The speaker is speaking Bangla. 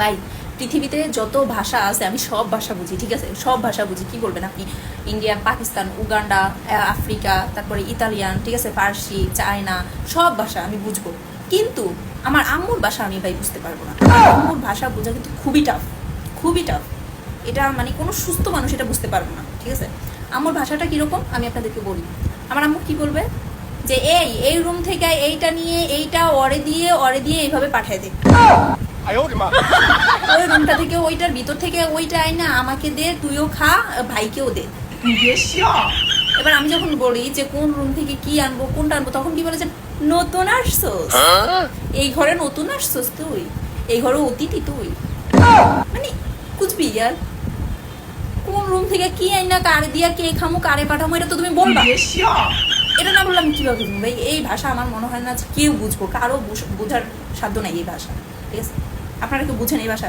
ভাই পৃথিবীতে যত ভাষা আছে আমি সব ভাষা বুঝি, ঠিক আছে? সব ভাষা বুঝি। কি বলবেন আপনি? ইন্ডিয়ান, পাকিস্তান, উগান্ডা, আফ্রিকা, তারপরে ইতালিয়ান, ঠিক আছে, ফার্সি, চায়না, সব ভাষা আমি বুঝবো। কিন্তু আমার আম্মুর ভাষা আমি ভাই বুঝতে পারবো না। আম্মুর ভাষা বোঝা কিন্তু খুবই টাফ, খুবই টাফ। এটা মানে কোনো সুস্থ মানুষ এটা বুঝতে পারবো না, ঠিক আছে? আম্মুর ভাষাটা কীরকম আমি আপনাদেরকে বলি। আমার আম্মু কি বলবে যে এই রুম থেকে এইটা নিয়ে এইটা অরে দিয়ে এইভাবে পাঠিয়ে দে, ওই রুমটা থেকে ওইটার ভিতর থেকে ওইটা আইনা আমাকে দে, তুইও খা, ভাইকেও দে। এবার আমি যখন বলি যে কোন রুম থেকে কি আনবো, কোনটা আনবো, তখন কি বলে যে নতুন আসছোস, এই ঘরে নতুন আসছোস তুই, এই ঘরে অতিথি তুই। মানে কুচবি ইয়ার, কোন রুম থেকে কি আইনা কারে দিয়া কে খামু কারে পাঠামু এটা তো তুমি বলবা। এটা না বললাম কিভাবে বুঝবো ভাই? এই ভাষা আমার মনে হয় না যে কেউ বুঝবো, কারো বোঝার সাধ্য নাই এই ভাষা, ঠিক আছে? আপনারা কেউ বুঝেন এই ভাষা?